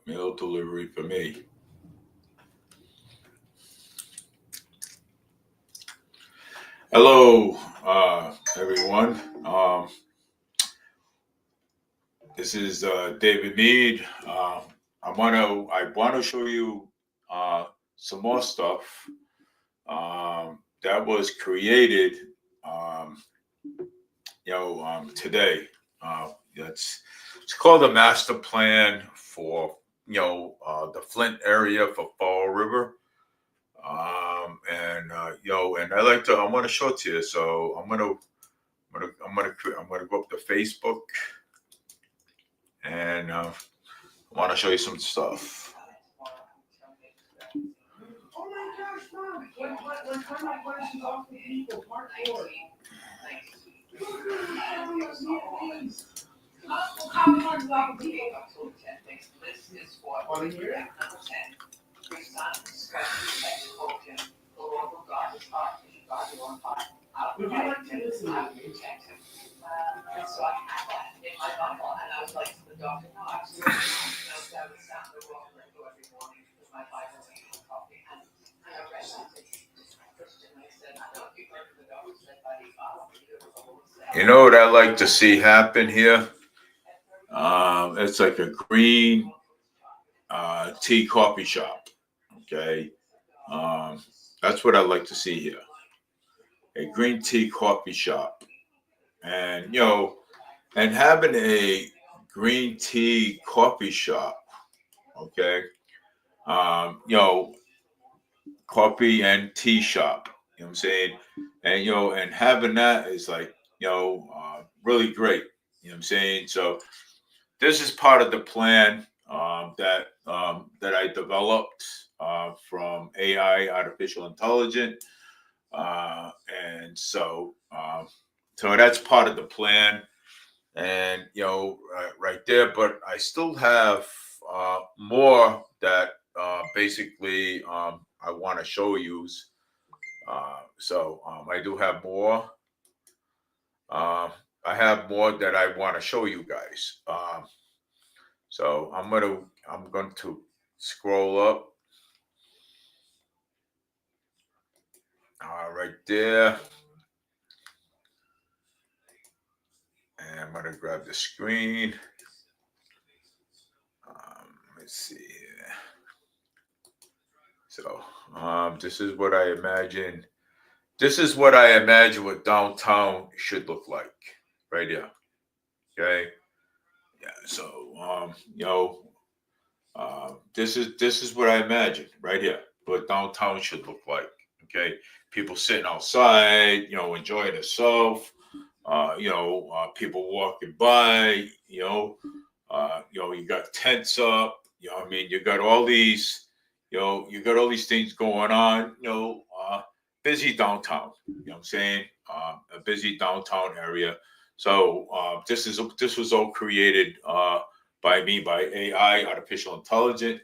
mail delivery for me. Hello, everyone. This is David Mead. I want to show you uh, some more stuff that was created, um, today. It's called the master plan for the Flint area for Fall River. And I want to show it to you. So I'm gonna go up to Facebook, and I want to show you some stuff. Oh my gosh, Mom! When my questions off the people, part 4. Want to hear it? Would you like to listen to me? So I had that in my Bible, and I was like to the doctor, no, I was that would sound the wrong window every morning because my Bible was coffee. And I read that it's Christian. I said, I know you heard the doctor said by the Father. You know what I like to see happen here? It's like a green tea coffee shop. Okay. Um, that's what I like to see here. A green tea coffee shop. And, and having a green tea coffee shop, okay, coffee and tea shop, you know what I'm saying? And, and having that is like, really great, you know what I'm saying? So this is part of the plan that I developed from AI, artificial intelligence. And so that's part of the plan, and right there. But I still have more that basically I want to show you. I do have more. I have more that I want to show you guys. So I'm going to scroll up right there. And I'm going to grab the screen. Let's see here. So this is what I imagine. This is what I imagine what downtown should look like, right here. Okay. Yeah. So this is what I imagine right here. What downtown should look like. Okay. People sitting outside, enjoying themselves. People walking by. You got tents up. I mean, you got all these. You got all these things going on. Busy downtown. You know what I'm saying? A busy downtown area. So this was all created by me, by AI, artificial intelligence,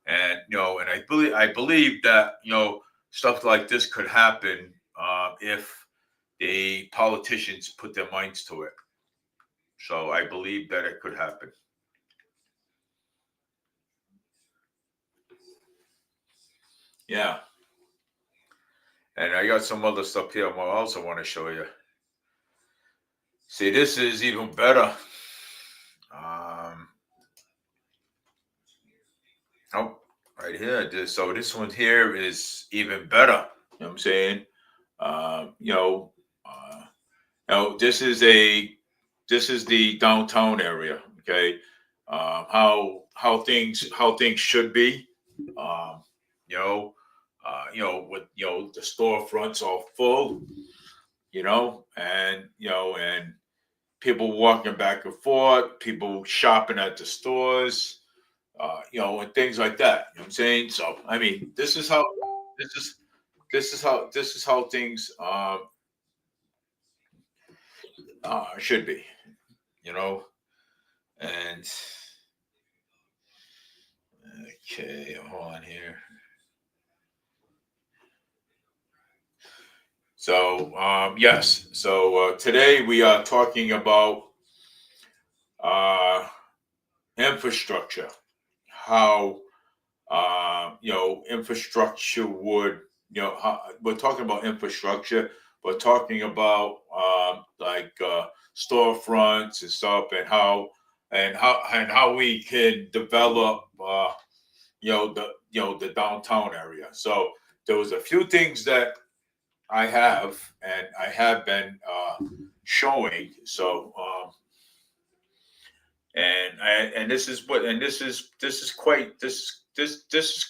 and and I believe that stuff like this could happen if the politicians put their minds to it. So I believe that it could happen. Yeah, and I got some other stuff here I also want to show you. See, this is even better. Um, oh, right here. So this one here is even better. You know what I'm saying? Um, you know, uh, this is the downtown area. Okay, how things should be. Um, you know, with the storefronts all full. And people walking back and forth, people shopping at the stores, and things like that. You know what I'm saying? So I mean, this is this is how things should be, you know. And okay, hold on here. So yes, so today we are talking about uh, infrastructure, how infrastructure would, how, we're talking about infrastructure. We're talking about storefronts and stuff, and how we can develop, the downtown area. So there was a few things that I have been showing. So and this is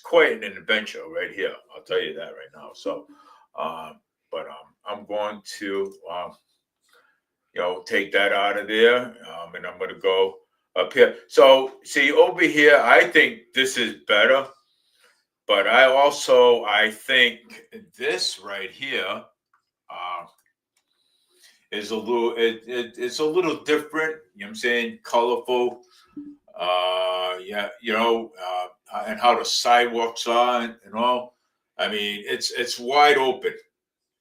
quite an adventure right here. I'll tell you that right now. So, but I'm going to take that out of there, and I'm going to go up here. So see over here, I think this is better, but I think this right here uh, is a little it's a little different. You know what I'm saying? Colorful. Yeah, and how the sidewalks are and all. I mean, it's wide open.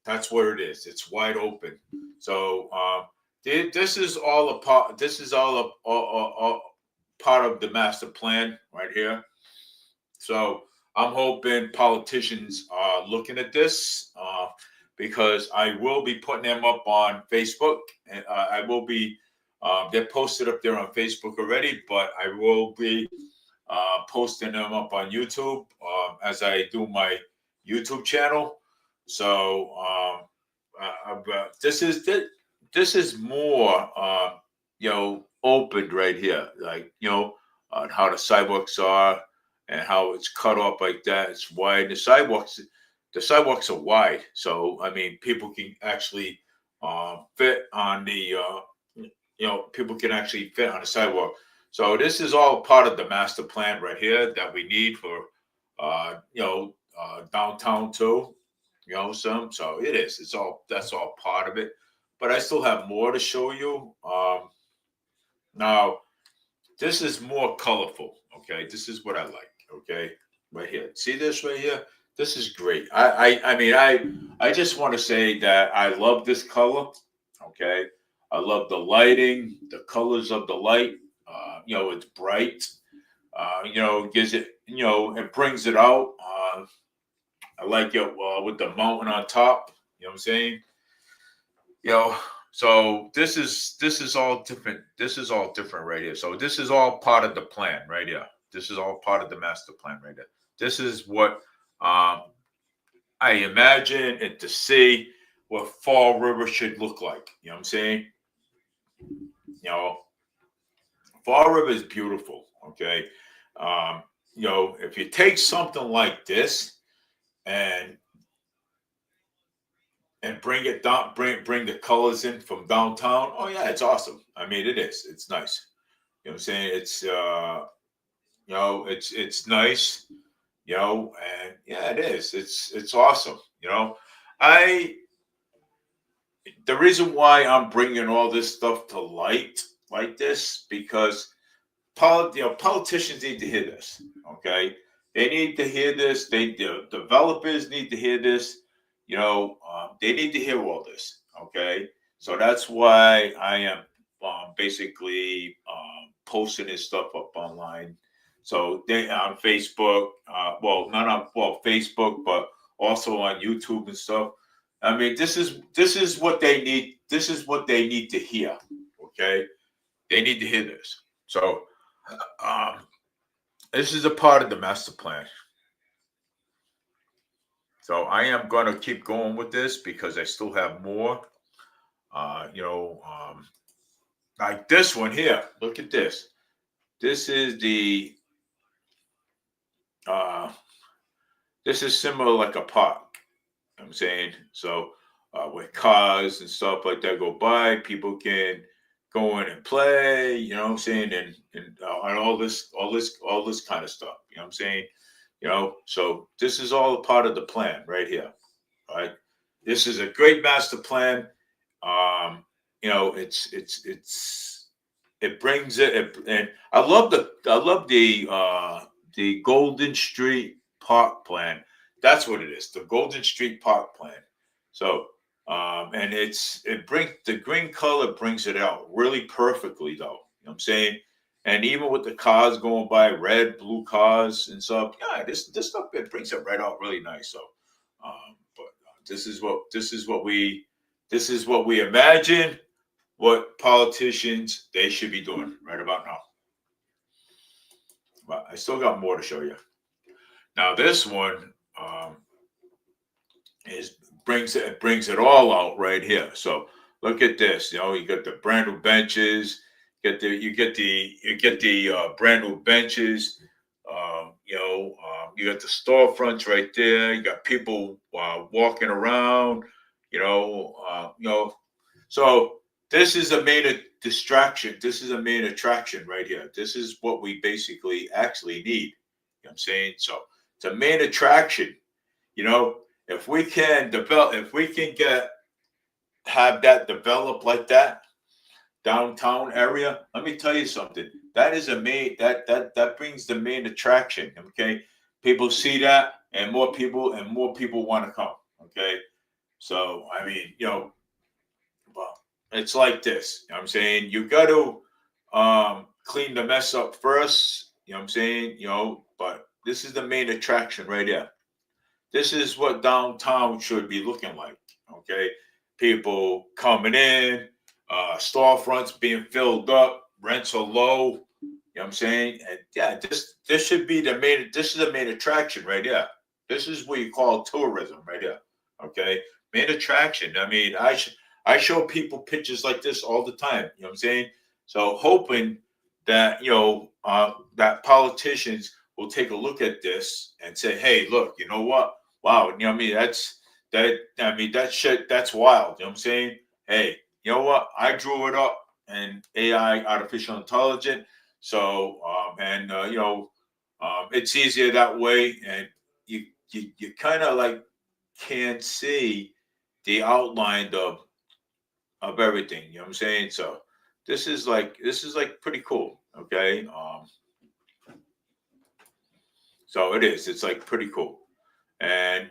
That's what it is. It's wide open. So this is all a part. This is all part of the master plan right here. So I'm hoping politicians are looking at this, because I will be putting them up on Facebook, and I will be. They're posted up there on Facebook already, but I will be posting them up on YouTube as I do my YouTube channel. So this is more opened right here, like on how the sidewalks are and how it's cut off like that. It's wide. The sidewalks are wide, so I mean people can actually fit on the people can actually fit on the sidewalk. So this is all part of the master plan right here that we need for downtown too. So it is. That's all part of it. But I still have more to show you. Now this is more colorful. Okay, this is what I like. Okay, right here. See this right here? This is great. I just want to say that I love this color. Okay, I love the lighting, the colors of the light. It's bright. Gives it. It brings it out. I like it with the mountain on top. You know what I'm saying? You know, so this is all different. This is all different right here. So this is all part of the plan right here. This is all part of the master plan right there. This is what I imagine and to see what Fall River should look like. You know what I'm saying? You know, Fall River is beautiful. Okay. If you take something like this and bring it down, bring the colors in from downtown. Oh yeah, it's awesome. I mean, it is. It's nice. You know what I'm saying? It's nice. And yeah, it is. It's awesome. I the reason why I'm bringing all this stuff to light like this because politicians need to hear this. Okay, they need to hear this. The developers need to hear this. They need to hear all this. Okay, so that's why I am basically posting this stuff up online. So they on Facebook, not on Facebook, but also on YouTube and stuff. I mean, this is what they need. This is what they need to hear. Okay, they need to hear this. So um, this is a part of the master plan. So I am going to keep going with this because I still have more. Uh, you know, um, like this one here. Look at this. This is the. Uh, this is similar like a park. You know what I'm saying so. With cars and stuff like that go by, people can go in and play. You know what I'm saying, and all this kind of stuff. You know what I'm saying. So this is all a part of the plan right here. Right. This is a great master plan. It brings and I love the Golden Street Park plan. That's what it is. The Golden Street Park plan. So and it brings the green color brings it out really perfectly though. You know what I'm saying? And even with the cars going by, red, blue cars and stuff, yeah, this stuff, it brings it right out really nice. So, but this is what we imagine what politicians they should be doing right about now. But I still got more to show you. Now this one is brings it all out right here. So look at this. You know, you got the brand new benches. You get the brand new benches. You got the storefronts right there. You got people walking around. So this is a main distraction. This is a main attraction right here. This is what we basically actually need. You know what I'm saying? So it's a main attraction. You know, if we can have that develop like that downtown area, let me tell you something. That is a main that brings the main attraction. Okay, people see that, and more people want to come. Okay, so I mean, well, it's like this. You know what I'm saying? You got to clean the mess up first. You know what I'm saying? But this is the main attraction right here. This is what downtown should be looking like. Okay, people coming in, storefronts being filled up, rents are low. You know what I'm saying? And yeah, this should be the main. This is the main attraction right here. This is what you call tourism right here. Okay, main attraction. I mean, I show people pictures like this all the time. You know what I'm saying? So hoping that that politicians will take a look at this and say, hey, look, you know what? Wow, you know what I mean? That shit, that's wild. You know what I'm saying? Hey, you know what? I drew it up in AI, artificial intelligence. So, it's easier that way. And you kind of like can't see the outline of everything. You know what I'm saying? So this is like pretty cool. Okay. So it is. It's like pretty cool. And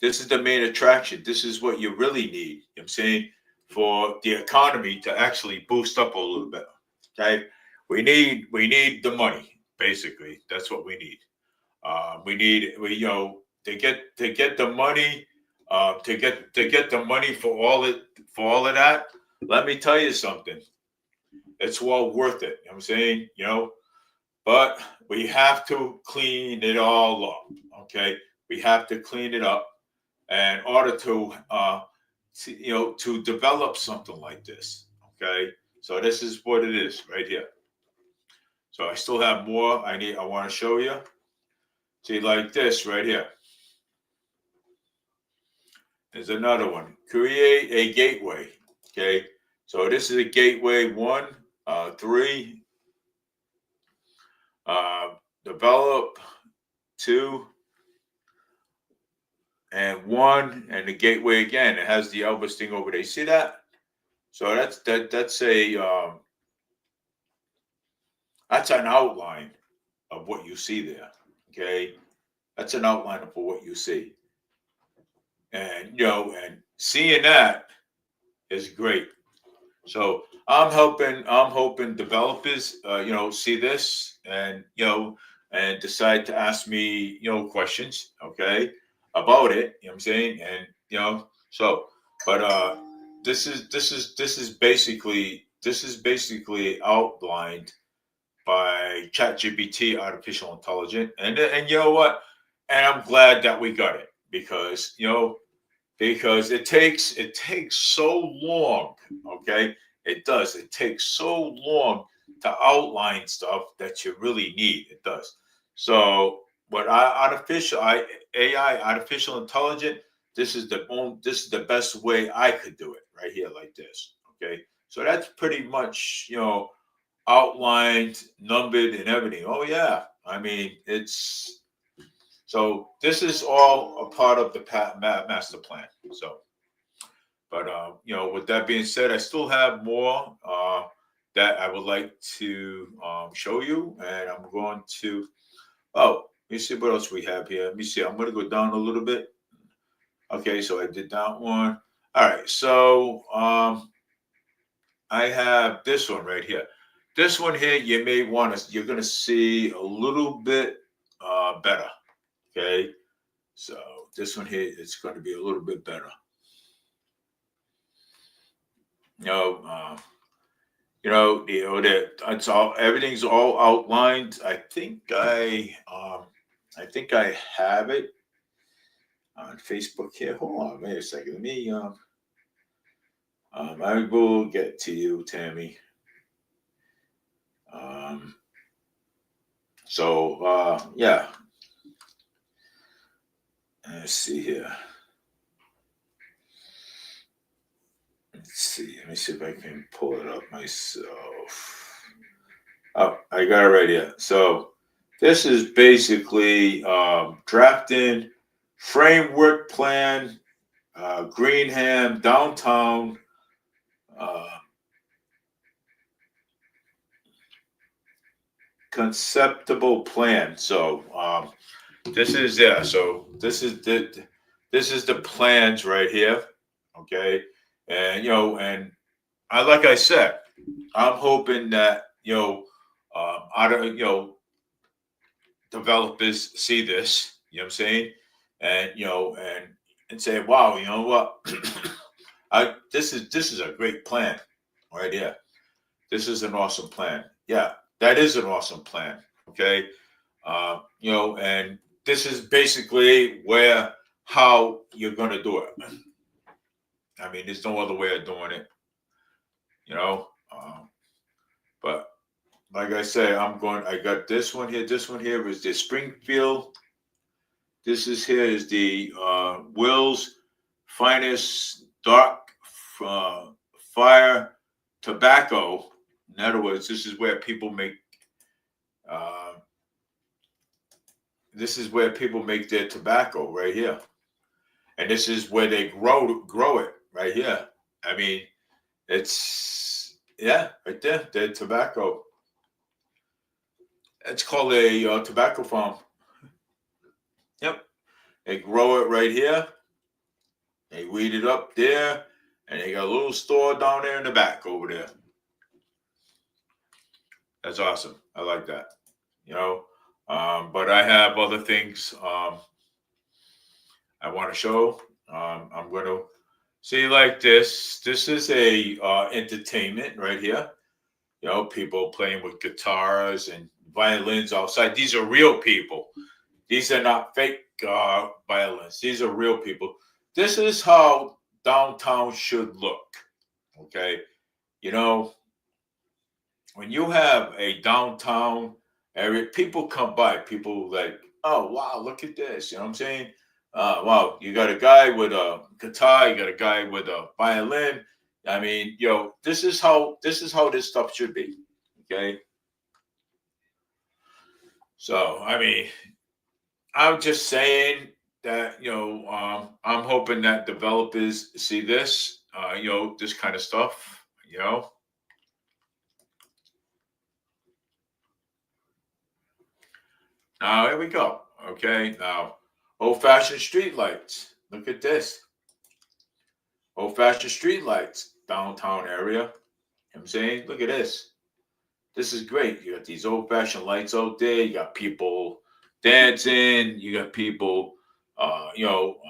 this is the main attraction. This is what you really need. You know what I'm saying, for the economy to actually boost up a little bit. Okay, we need the money. Basically, that's what we need. We to get the money, to get the money for all of that. Let me tell you something. It's well worth it. You know what I'm saying? But we have to clean it all up. Okay, we have to clean it up in order to develop something like this. Okay, so this is what it is right here. So I still have more. I want to show you. See, like this right here. There's another one. Create a gateway. Okay, so this is a gateway 1, 3. Develop 2 and 1, and the gateway again. It has the Elvis thing over there. You see that? So that's an outline of what you see there. Okay, that's an outline of what you see, and and seeing that is great. So I'm hoping developers, see this and and decide to ask me, questions, okay, about it. You know what I'm saying? And so, but this is basically outlined by ChatGPT, artificial intelligence, and you know what? And I'm glad that we got it because it takes so long. Okay, it does. It takes so long to outline stuff that you really need. It does. So, but AI, artificial intelligence. This is the best way I could do it right here, like this. Okay, so that's pretty much outlined, numbered, and everything. Oh yeah, I mean it's so this is all a part of the master plan. So, but with that being said, I still have more that I would like to show you, and I'm going to. Oh, let me see what else we have here. Let me see. I'm going to go down a little bit. Okay, so I did that one. All right, so I have this one right here. This one here, you may want to, you're going to see a little bit better. Okay. So this one here, it's going to be a little bit better. You know, that it's all, everything's all outlined. I think I have it on Facebook here. Hold on, wait a second. Let me, I will get to you, Tammy. Yeah. Let's see here. Let's see. Let me see if I can pull it up myself. Oh, I got it right here. So this is basically drafting framework plan, Greenham, downtown. Conceptual plan. So this is So this is the plans right here. Okay, and and like I said, I'm hoping that out of developers see this. You know what I'm saying, and and say, wow, you know what, this is a great plan right here. This is an awesome plan. Yeah, that is an awesome plan. Okay. And this is basically how you're going to do it. I mean, there's no other way of doing it, you know. But like I say, I got this one here. This one here is the Springfield. This is the Will's Finest Dark Fire Tobacco. In other words, this is where people make their tobacco right here, and this is where they grow it right here. I mean, it's right there, the tobacco. It's called a tobacco farm. Yep, they grow it right here. They weed it up there, and they got a little store down there in the back over there. That's awesome. I like that. But I have other things I want to show. I'm going to see like this. This is a entertainment right here. People playing with guitars and violins outside. These are real people. These are not fake violins. These are real people. This is how downtown should look. Okay. When you have a downtown area, people come by. People like, oh wow, look at this. You know what I'm saying? Wow, you got a guy with a guitar. You got a guy with a violin. I mean, this is how this stuff should be. Okay. So I mean, I'm just saying that I'm hoping that developers see this. This kind of stuff. Now, here we go. Okay. Now, old-fashioned street lights. Look at this. Old-fashioned street lights, downtown area. You know what I'm saying? Look at this. This is great. You got these old-fashioned lights out there. You got people dancing. You got people,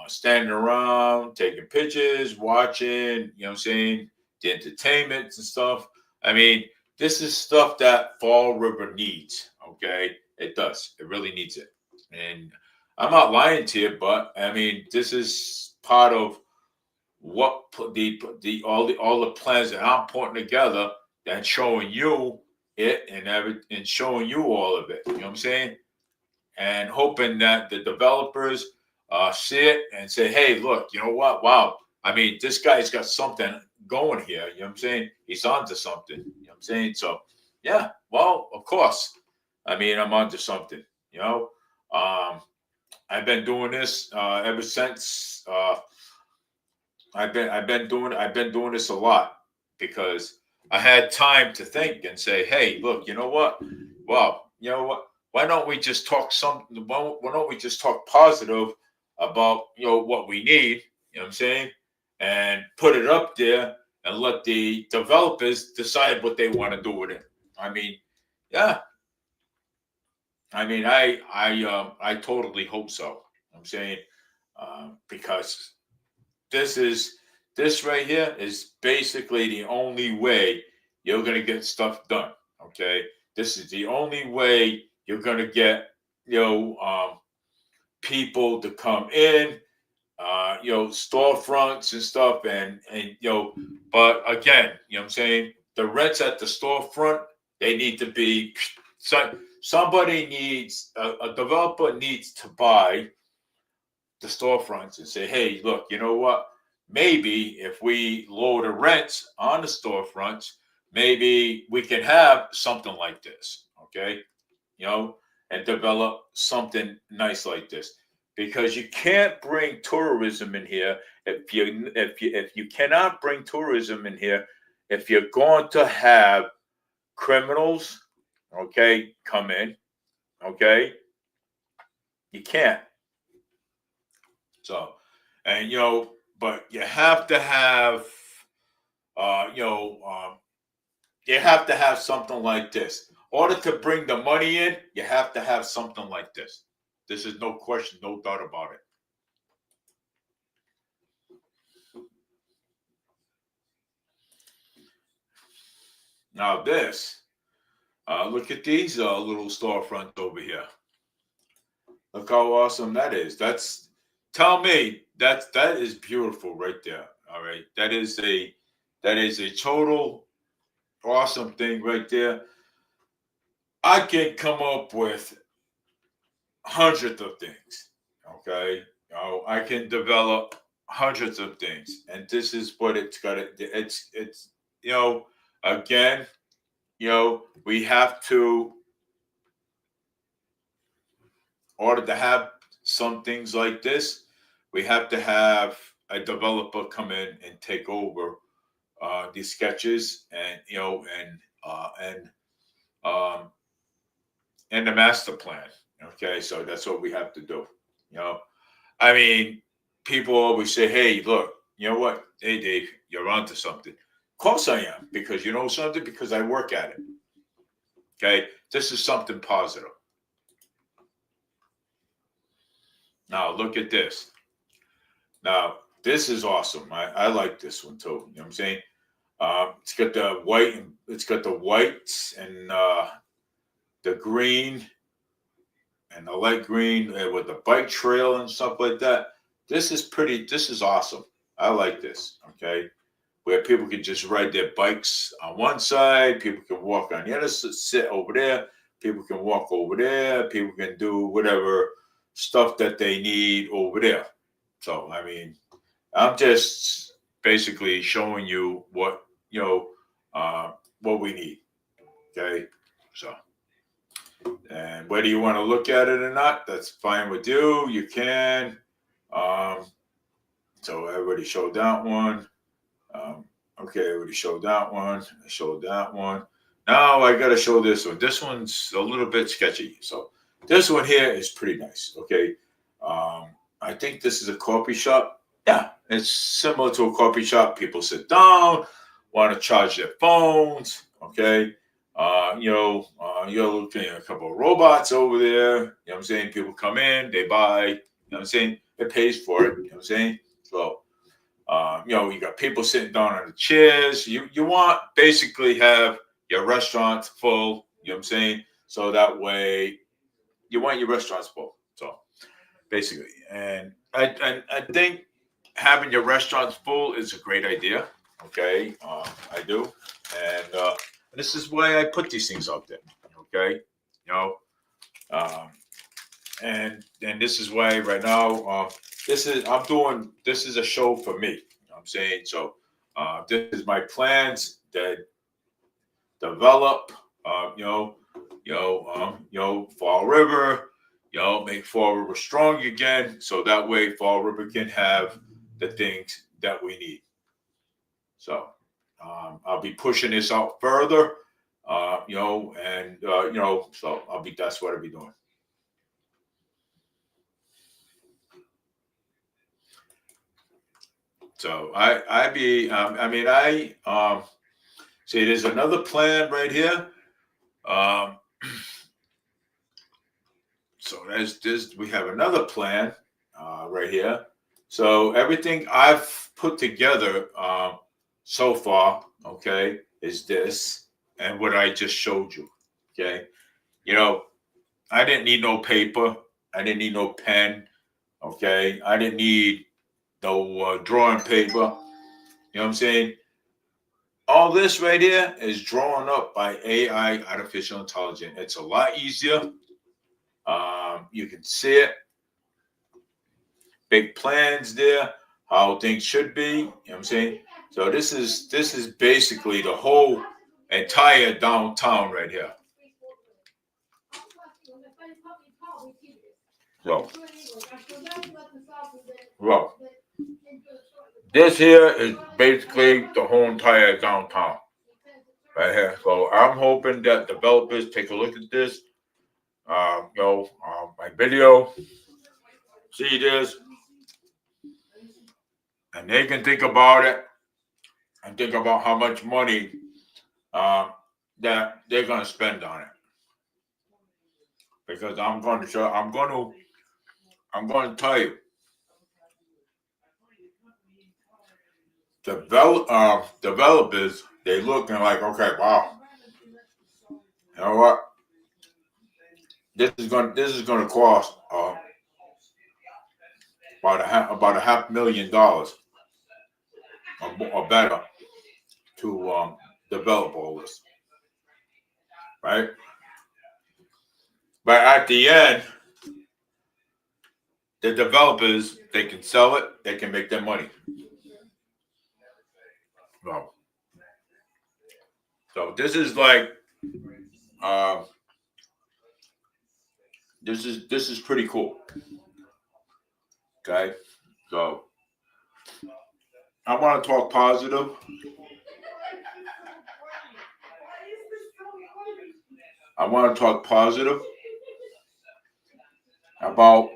standing around, taking pictures, watching, you know what I'm saying? The entertainment and stuff. I mean, this is stuff that Fall River needs. Okay. It does. It really needs it. And I'm not lying to you, but I mean, this is part of what all the plans that I'm putting together and showing you it and showing you all of it. You know what I'm saying? And hoping that the developers see it and say, hey, look, you know what? Wow. I mean, this guy's got something going here. You know what I'm saying? He's onto something. You know what I'm saying? So, yeah, well, of course. I mean, I'm onto something, I've been doing this ever since I've been doing this a lot because I had time to think and say, hey, look, you know what? Well, you know what? Why don't we just talk why don't we just talk positive about what we need, you know what I'm saying? And put it up there and let the developers decide what they want to do with it. I mean, yeah. I mean, I totally hope so. I'm saying because this is this right here is basically the only way you're gonna get stuff done. Okay, this is the only way you're gonna get people to come in, storefronts and stuff, and but again, you know what I'm saying, the rents at the storefront, they need to be somebody needs a developer needs to buy the storefronts and say, hey, look, you know what? Maybe if we lower the rents on the storefronts, maybe we can have something like this, okay? You know, and develop something nice like this. Because you can't bring tourism in here if you cannot bring tourism in here if you're going to have criminals, okay, come in, okay? You can't. So, and but you have to have, uh, you know, um, you have to have something like this. In order to bring the money in, you have to have something like this. This is no question, no doubt about it. Now this, look at these little storefronts over here. Look how awesome that is. Tell me that is beautiful right there. All right, that is a total awesome thing right there. I can come up with hundreds of things. Okay, I can develop hundreds of things, and this is what it's got to. It's again, we have to, in order to have some things like this, we have to have a developer come in and take over these sketches, um, and the master plan. Okay, so that's what we have to do. You know, I mean, people always say, "Hey, look, you know what? Hey, Dave, you're onto something." Of course I am, because you know something, because I work at it. Okay, this is something positive. Now look at this. Now this is awesome. I like this one too. You know what I'm saying? It's got the white, and it's got the whites and the green and the light green with the bike trail and stuff like that. This is pretty. This is awesome. I like this. Okay, where people can just ride their bikes on one side, people can walk on the other, sit over there, people can walk over there, people can do whatever stuff that they need over there. So I mean, I'm just basically showing you what we need. Okay, so. And whether you want to look at it or not, that's fine with you. You can. Um, so I already showed that one. Um, okay, I already showed that one. I showed that one. Now I got to show this one. This one's a little bit sketchy. So this one here is pretty nice. Okay. I think this is a coffee shop. Yeah, it's similar to a coffee shop. People sit down, want to charge their phones. Okay. You're looking at a couple of robots over there. You know what I'm saying? People come in, they buy. You know what I'm saying? It pays for it. You know what I'm saying? So you got people sitting down on the chairs. You want basically have your restaurants full. You know what I'm saying? So that way you want your restaurants full. So basically, and I think having your restaurants full is a great idea. Okay, I do, and this is why I put these things out there. Okay, you know, um, and this is why right now this is a show for me. You know what I'm saying? So this is my plans that develop. Fall River. Make Fall River strong again, so that way Fall River can have the things that we need. So I'll be pushing this out further. So that's what I'll be doing. So I mean I see there's another plan right here. Um, so there's this. We have another plan right here. So everything I've put together so far, okay, is this and what I just showed you. Okay, you know, I didn't need no paper. I didn't need no pen. Okay, I didn't need no drawing paper. You know what I'm saying? All this right here is drawn up by AI, artificial intelligence. It's a lot easier. You can see it, big plans there, how things should be. You know what I'm saying? So this is basically the whole entire downtown right here. So, well, this here is basically the whole entire downtown right here. So I'm hoping that developers take a look at this. My video, see this, and they can think about it and think about how much money that they're going to spend on it. Because I'm going to tell you, developers, they looking like, okay, wow, you know what? This is going to cost about a $500,000 or better to develop all this, right? But at the end, the developers, they can sell it, they can make their money. Well, so this is like, uh, this is pretty cool. Okay, so I want to talk positive. I want to talk positive about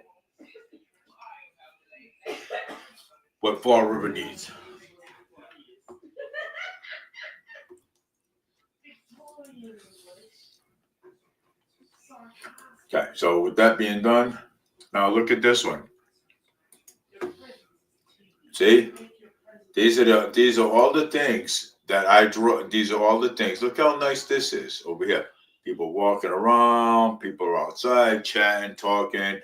what Fall River needs. Okay, so with that being done, now look at this one. See, these are all the things that I drew. These are all the things. Look how nice this is over here. People walking around, people are outside chatting, talking,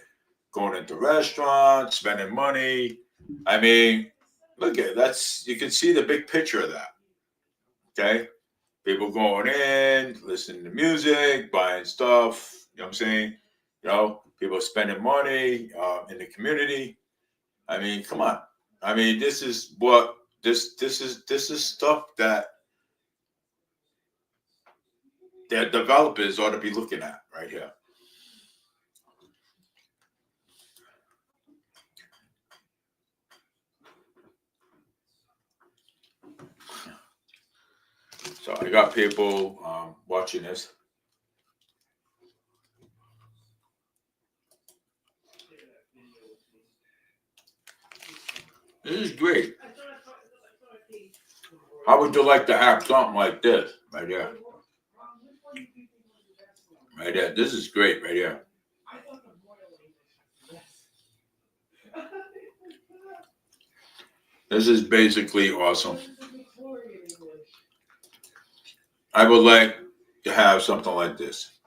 going into restaurants, spending money. I mean, look at that's you can see the big picture of that. Okay, people going in, listening to music, buying stuff. You know what I'm saying? People spending money in the community. I mean, come on. I mean, this is what this is stuff that developers ought to be looking at right here. So I got people watching this. This is great. How would you like to have something like this right here? Right there. This is great right here. This is basically awesome. I would like to have something like this.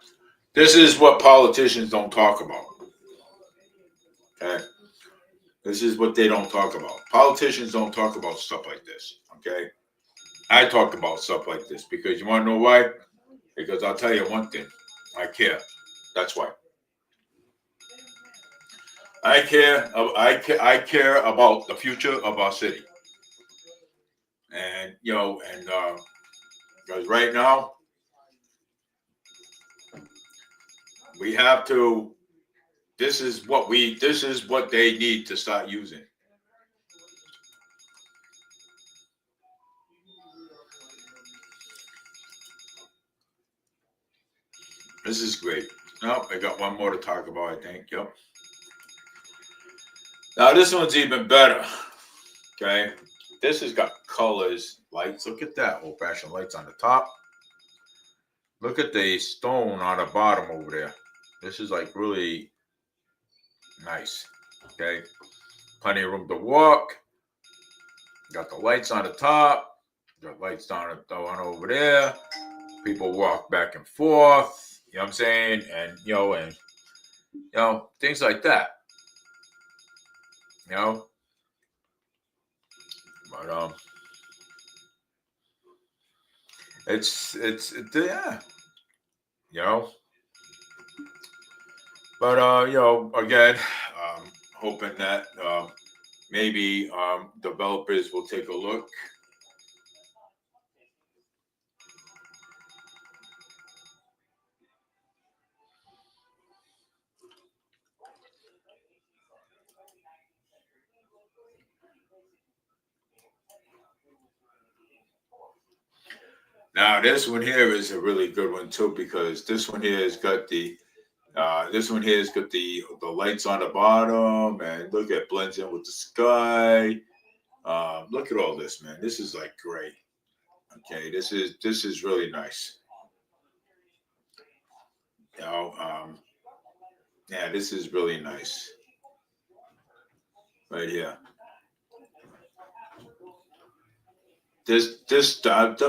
This is what politicians don't talk about. Okay? This is what they don't talk about. Politicians don't talk about stuff like this. Okay? I talk about stuff like this because you want to know why? Because I'll tell you one thing. I care. That's why. I care. I care about the future of our city. And because right now we have to. This is what they need to start using. This is great. Oh, I got one more to talk about, I think. Yep. Now this one's even better. Okay. This has got colors, lights. Look at that. Old-fashioned lights on the top. Look at the stone on the bottom over there. This is like really nice. Okay. Plenty of room to walk. Got the lights on the top. Got lights down over there. People walk back and forth. You know what I'm saying? And things like that. You know, but yeah. You know, but again, hoping that maybe developers will take a look. Now this one here is a really good one too, because this one here has got the lights on the bottom, and look at blends in with the sky. Look at all this, man. This is like great. Okay, this is really nice. You know, yeah, this is really nice right here. I'm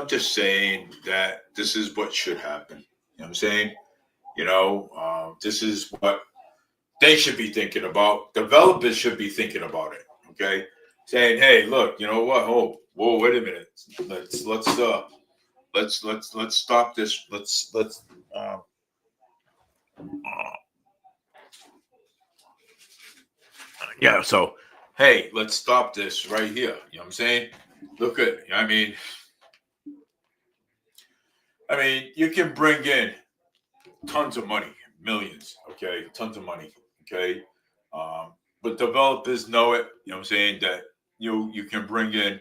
just saying that this is what should happen. You know what I'm saying? This is what they should be thinking about. Developers should be thinking about it. Okay, saying, hey, look, you know what? Oh, whoa, wait a minute. Let's stop this. Let's yeah. So hey, let's stop this right here. You know what I'm saying? Look at. I mean, you can bring in tons of money, millions. Okay, tons of money. Okay, but developers know it. You know what I'm saying? That you can bring in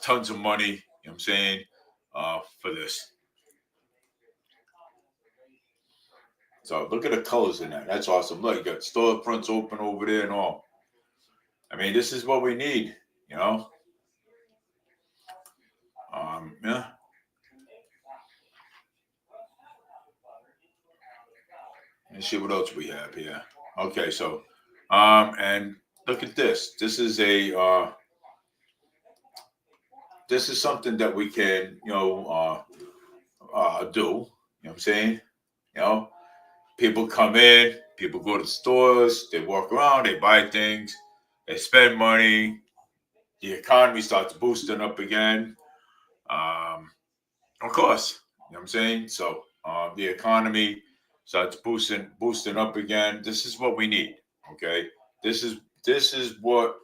tons of money. You know what I'm saying? For this. So look at the colors in that. That's awesome. Look, you got storefronts open over there and all. I mean, this is what we need. You know. Yeah. Let's see what else we have here. Okay, so and look at this. This is something that we can, do. You know what I'm saying? You know, people come in, people go to the stores, they walk around, they buy things, they spend money, the economy starts boosting up again. Um, of course, you know what I'm saying? So the economy starts boosting up again. This is what we need. Okay, this is what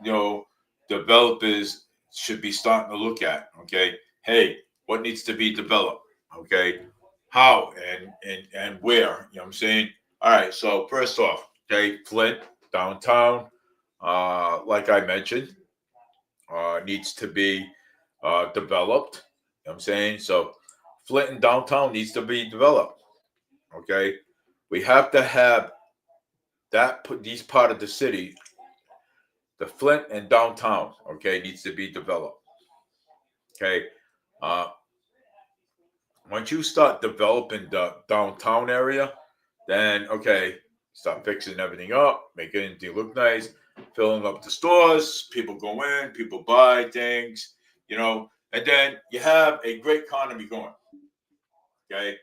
you know developers should be starting to look at. Okay, hey, what needs to be developed? Okay, how and where? You know what I'm saying? All right. So first off, okay, Flint downtown, like I mentioned, needs to be developed. You know what I'm saying? So Flint and downtown needs to be developed. Okay, we have to have that put these part of the city, the Flint and downtown. Okay, needs to be developed. Okay, uh, once you start developing the downtown area, then okay, start fixing everything up, making everything look nice, filling up the stores. People go in, people buy things, and then you have a great economy going. Okay,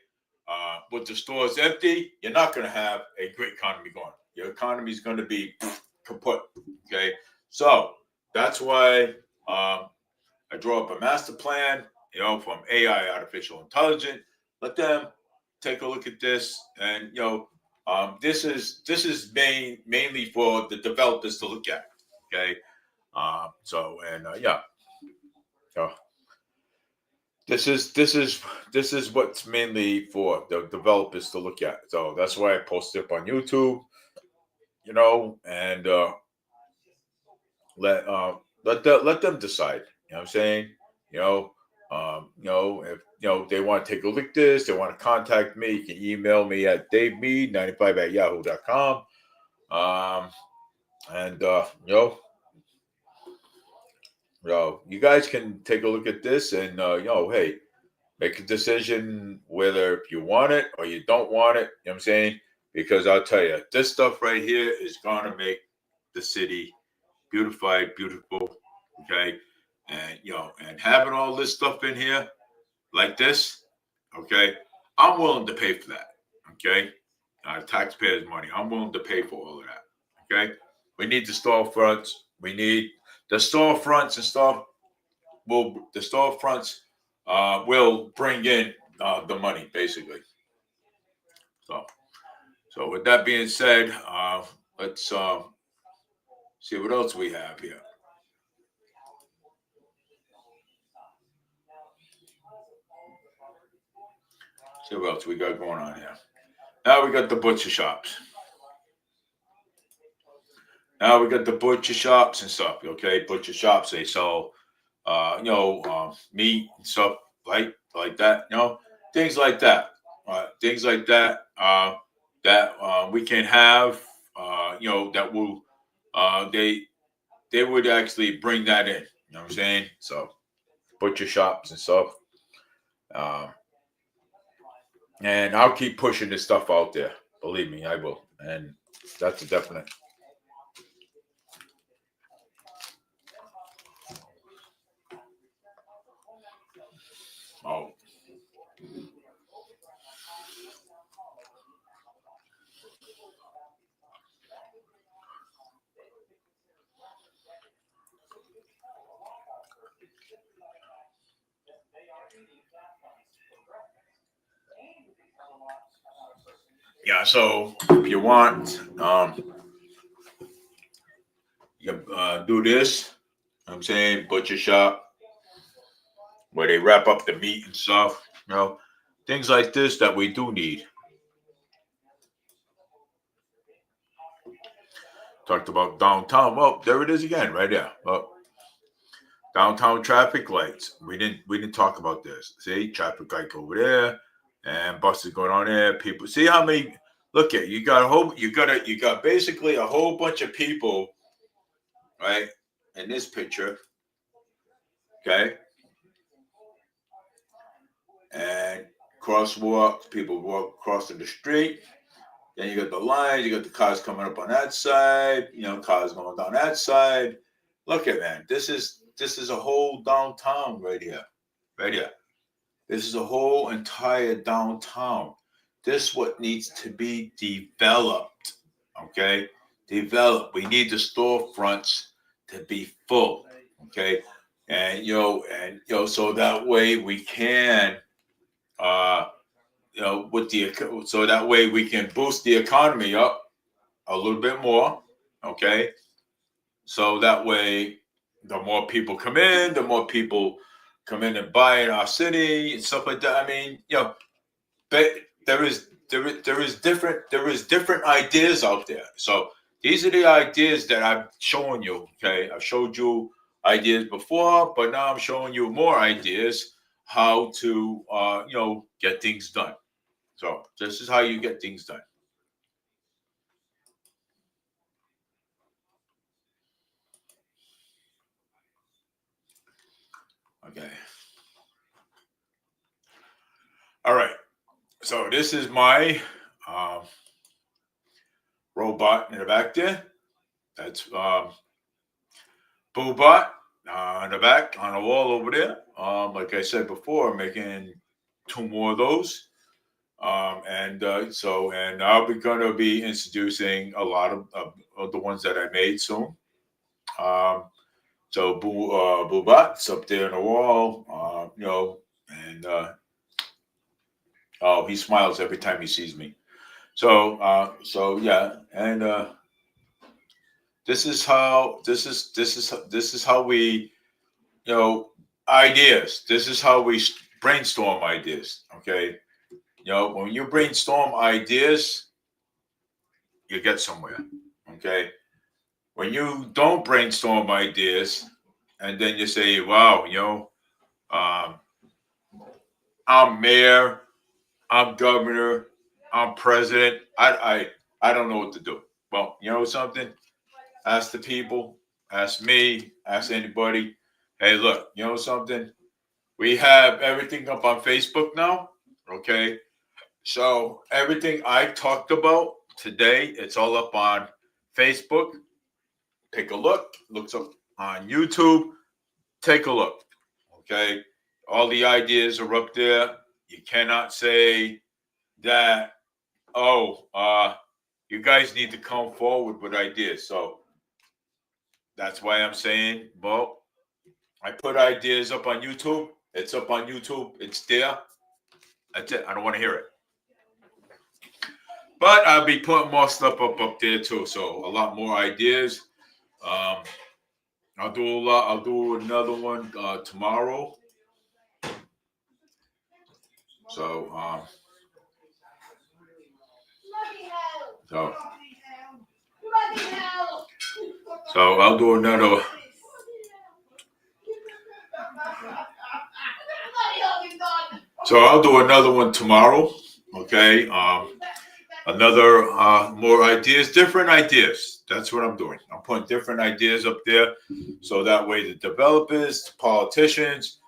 with the stores empty, you're not going to have a great economy going. Your economy is going to be kaput. Okay, so that's why I draw up a master plan. From AI, artificial intelligence. Let them take a look at this, and this is mainly for the developers to look at. Okay, yeah, so this is what's mainly for the developers to look at. So that's why I post it up on YouTube. And let let them decide. You know what I'm saying? You know, if they want to take a look at this, they want to contact me, you can email me at davemead95@yahoo.com. And you guys can take a look at this, and hey, Make a decision whether you want it or you don't want it. You know what I'm saying? Because I'll tell you, this stuff right here is gonna make the city beautified, beautiful. Okay, and and having all this stuff in here like this, okay, I'm willing to pay for that. Okay, taxpayers' money. I'm willing to pay for all of that. Okay, we need the storefronts. We need the storefronts and stuff. The storefronts will bring in the money basically. So, with that being said, let's see what else we have here. See what else we got going on here. Now we got the butcher shops. Now we got the butcher shops and stuff. Okay, butcher shops, they sell, meat and stuff like that. Things like that. Things like that. That we can have. That will. They would actually bring that in. You know what I'm saying? So butcher shops and stuff. Um, and I'll keep pushing this stuff out there. Believe me, I will. And that's a definite. Oh, yeah. So if you want, you do this. I'm saying butcher shop where they wrap up the meat and stuff. Things like this that we do need. Talked about downtown. Well, there it is again, right there. Well, downtown traffic lights. We didn't talk about this. See, traffic light over there, and buses going on there. People see how many. Look at you got a whole. You got basically a whole bunch of people, right, in this picture. Okay, and crosswalks. People walk crossing the street. Then you got the lines. You got the cars coming up on that side. Cars going down that side. Look at, man. This is a whole downtown right here. Right here. This is a whole entire downtown. This what needs to be developed. Okay? Developed. We need the storefronts to be full. Okay? And so that way we can with the so that way we can boost the economy up a little bit more. Okay? So that way the more people come in, the more people come in and buy in our city and stuff like that. I mean, but there is different ideas out there. So these are the ideas that I'm showing you. Okay, I've showed you ideas before, but now I'm showing you more ideas how to get things done. So this is how you get things done. Okay. All right. So this is my um, robot in the back there. That's Boobot in the back on the wall over there. Like I said before, I'm making two more of those. And I'll be going to be introducing a lot of the ones that I made soon. So Boobot's up there on the wall, and oh, he smiles every time he sees me. So yeah, and this is how we ideas. This is how we brainstorm ideas. Okay, when you brainstorm ideas, you get somewhere. Okay, when you don't brainstorm ideas, and then you say, "Wow, um, I'm mayor, I'm governor, I'm president. I don't know what to do." Well, you know something? Ask the people, ask me, ask anybody. Hey, look, you know something? We have everything up on Facebook now. Okay. So everything I talked about today, it's all up on Facebook. Take a look. Looks up on YouTube. Take a look. Okay. All the ideas are up there. You cannot say that, oh, you guys need to come forward with ideas. So that's why I'm saying, well, I put ideas up on YouTube. It's up on YouTube. It's there. That's it. I don't want to hear it. But I'll be putting more stuff up there too. So a lot more ideas. Um, I'll do a lot. I'll do another one tomorrow. So so so I'll do another. So I'll do another one tomorrow. Okay. Another more ideas, different ideas. That's what I'm doing. I'm putting different ideas up there, so that way the developers, the politicians,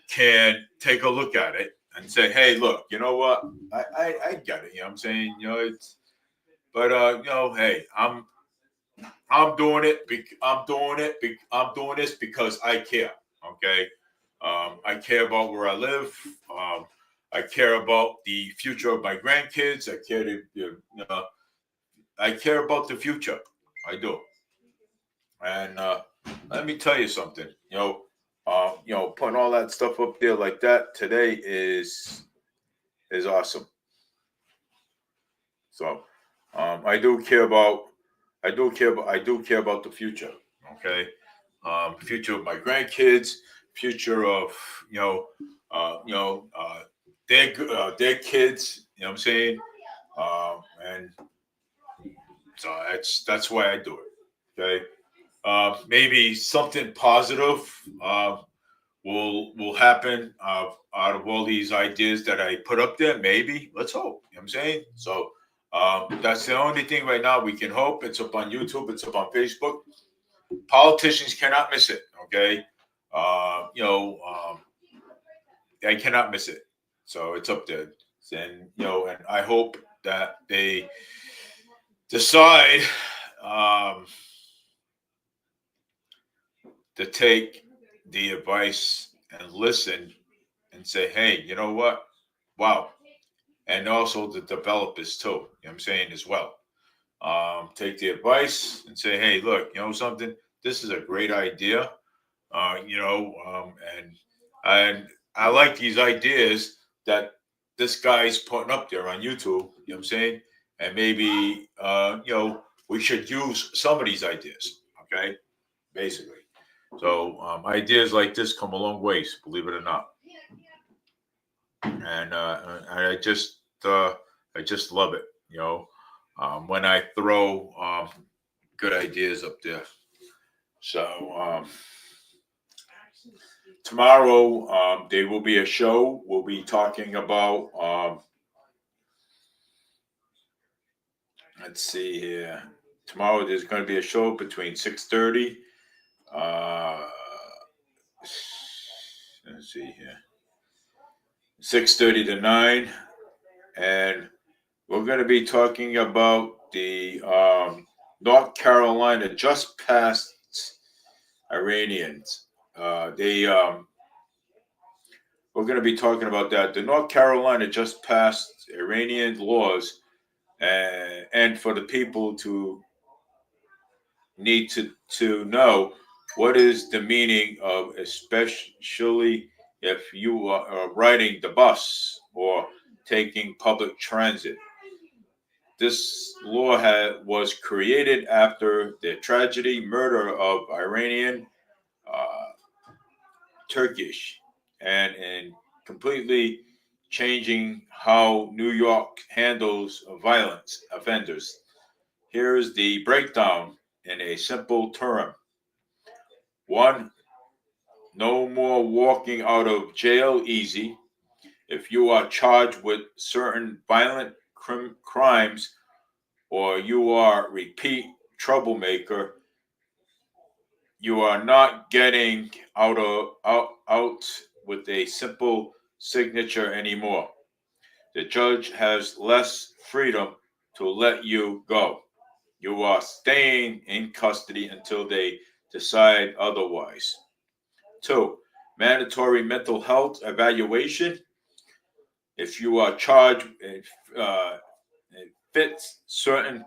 can take a look at it and say, "Hey, look, you know what? I get it. You know what I'm saying? It's, but hey, I'm doing it. I'm doing it. I'm doing this because I care. Okay, I care about where I live. I care about the future of my grandkids. I care about the future. I do. And let me tell you something. Putting all that stuff up there like that today is awesome. So I do care about. I do care about the future. Okay, future of my grandkids, future of you know, uh, you know, uh, their kids. You know what I'm saying? And so that's why I do it. Okay. Maybe something positive will happen out of all these ideas that I put up there. Maybe let's hope. You know what I'm saying? So that's the only thing right now we can hope. It's up on YouTube. It's up on Facebook. Politicians cannot miss it. Okay, they cannot miss it. So it's up there, and and I hope that they decide um, to take the advice and listen and say, hey, you know what? Wow. And also the developers too. You know what I'm saying as well. Take the advice and say, hey, look, you know something? This is a great idea. And I like these ideas that this guy's putting up there on YouTube. You know what I'm saying? And maybe we should use some of these ideas. Okay, basically. So ideas like this come a long ways, believe it or not. And I just love it. When I throw good ideas up there. So tomorrow there will be a show. We'll be talking about. Let's see here. Tomorrow there's going to be a show between 6:30. Uh, let's see here. 6:30 to 9, and we're going to be talking about the North Carolina just passed Iranians. They We're going to be talking about that. The North Carolina just passed Iranian laws, and for the people to need to know what is the meaning of, especially if you are riding the bus or taking public transit. This law was created after the tragedy murder of Iranian uh, Turkish and completely changing how New York handles violence offenders. Here's the breakdown in a simple term. One, no more walking out of jail easy. If you are charged with certain violent crimes or you are repeat troublemaker, You are not getting out with a simple signature anymore. The judge has less freedom to let you go. You are staying in custody until they decide otherwise. Two, mandatory mental health evaluation. If you are charged, it fits certain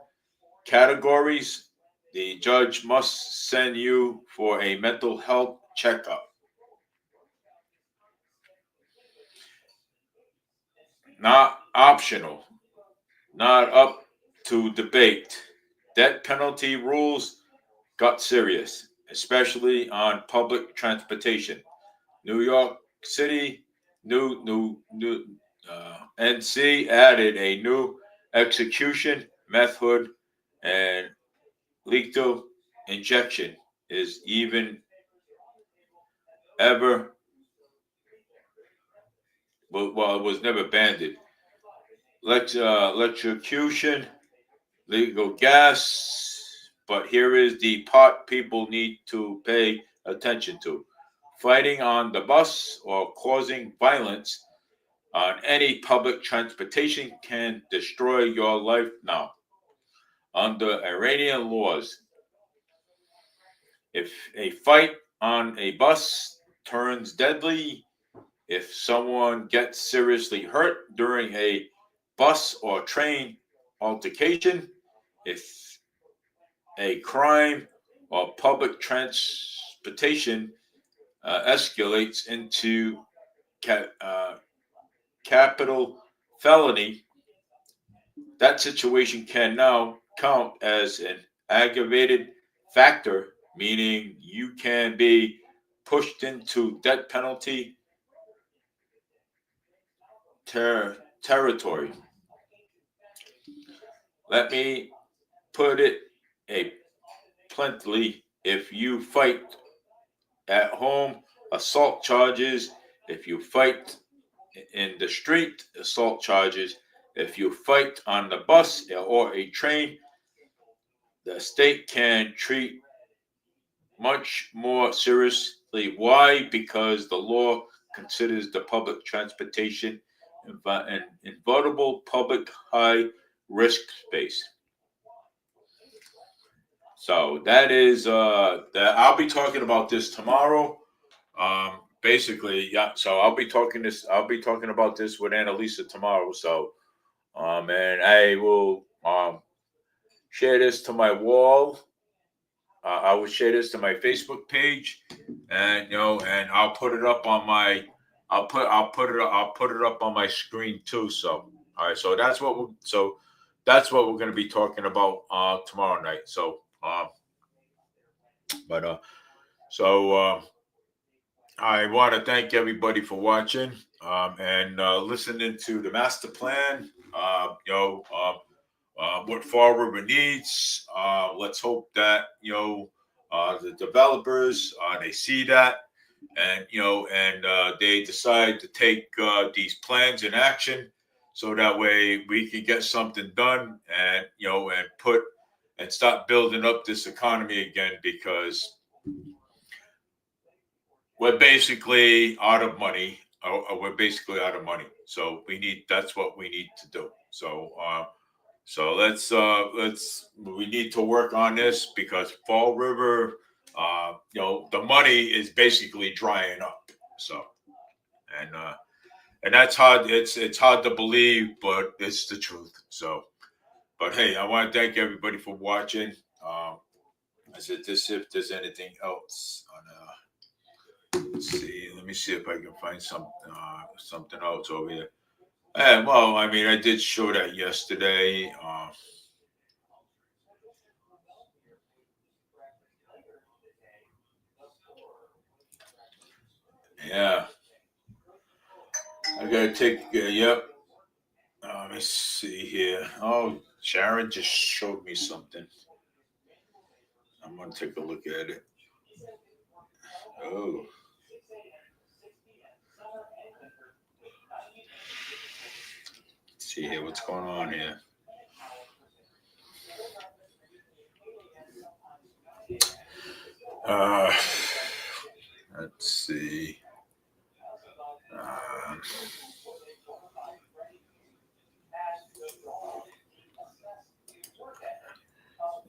categories, the judge must send you for a mental health checkup. Not optional, not up to debate. Death penalty rules got serious, especially on public transportation. New York City, NC added a new execution method, and lethal injection is even ever, well, it was never banned. Electrocution, legal gas, but here is the part people need to pay attention to. Fighting on the bus or causing violence on any public transportation can destroy your life now. Under Iranian laws, if a fight on a bus turns deadly, if someone gets seriously hurt during a bus or train altercation, if a crime or public transportation escalates into capital felony, that situation can now count as an aggravated factor, meaning you can be pushed into death penalty territory. Let me put it a plentifully. If you fight at home, assault charges. If you fight in the street, assault charges. If you fight on the bus or a train, the state can treat much more seriously. Why? Because the law considers the public transportation an invulnerable public high risk space. So that is that I'll be talking about this tomorrow. Basically, yeah. So I'll be talking about this with Annalisa tomorrow. So and I will share this to my wall. I will share this to my Facebook page, and and I'll put it up on my, I'll put it up on my screen too. So all right, so that's what we're going to be talking about tomorrow night. So but so I want to thank everybody for watching and listening to the master plan. What Fall River needs. Let's hope that the developers they see that, and they decide to take these plans in action, so that way we can get something done, and and start building up this economy again, because we're basically out of money. We're basically out of money. So that's what we need to do. So we need to work on this, because Fall River, the money is basically drying up. So, and that's hard. It's hard to believe, but it's the truth. So, but hey, I want to thank everybody for watching. I said this, if there's anything else on let's see. Let me see if I can find something else over here. Well, I mean, I did show that yesterday. Yeah, I gotta take. Yep. Let me see here. Oh, Sharon just showed me something. I'm gonna take a look at it. Oh, let's see here. What's going on here? Let's see.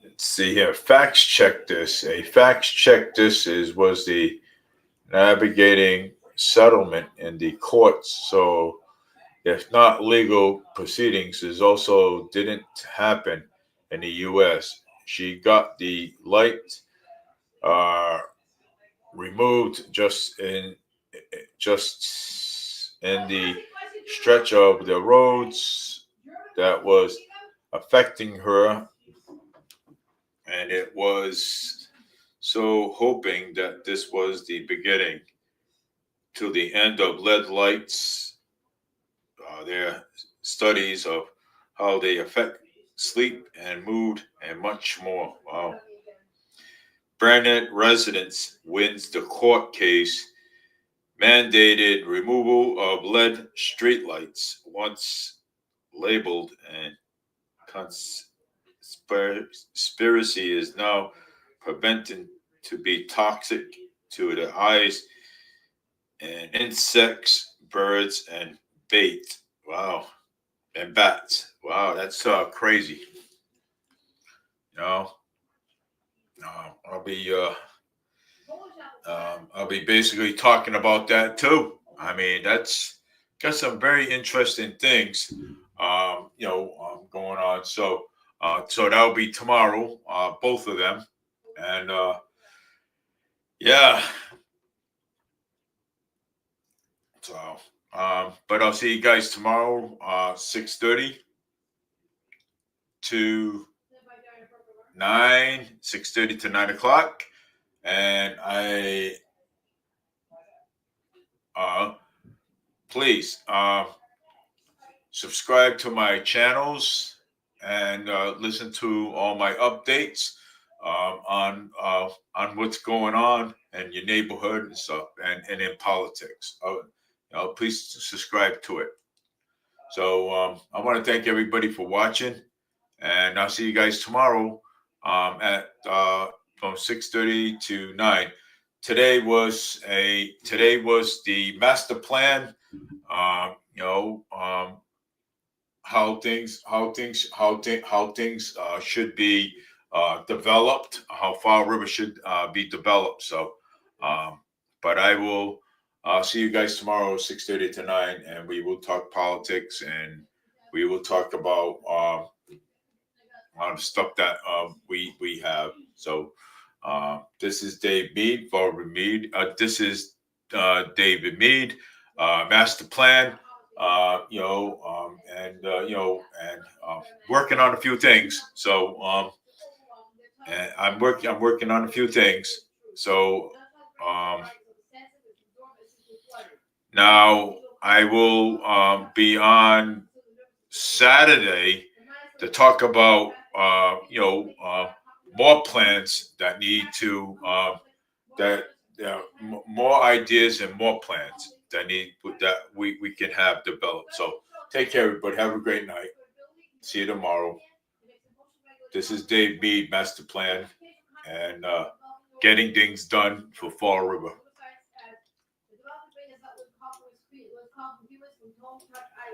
Let's see here. Facts check this. A facts check this was the navigating settlement in the courts. So, if not legal proceedings, is also didn't happen in the U.S. She got the light uh, removed just in the stretch of the roads that was affecting her, and it was so hoping that this was the beginning to the end of lead lights. Their studies of how they affect sleep and mood and much more. Wow. Burnett residents wins the court case mandated removal of lead streetlights once labeled, and conspiracy is now prevented to be toxic to the eyes and insects, birds, and bait. Wow. And bats. Wow, that's crazy. You know, I'll be I'll be basically talking about that too. I mean, that's got some very interesting things, going on. So that'll be tomorrow, both of them, and yeah. So, but I'll see you guys tomorrow, 6:30 to 6:30 to 9 o'clock, and please subscribe to my channels and listen to all my updates on what's going on in your neighborhood and stuff, and in politics. Please subscribe to it. So I want to thank everybody for watching, and I'll see you guys tomorrow at from 6:30 to 9. Today was the master plan. How things should be developed, how Fall River should be developed. So, but I will see you guys tomorrow, 6:30 to 9, and we will talk politics, and we will talk about stuff that we have. So, this is Dave Mead for Mead. This is David Mead, Master Plan. And working on a few things. So, and I'm working on a few things. So, now I will be on Saturday to talk about more plans that need to more ideas and more plans that we can have developed. So take care, everybody. Have a great night. See you tomorrow. This is Dave Mead, Master Plan, and getting things done for Fall River.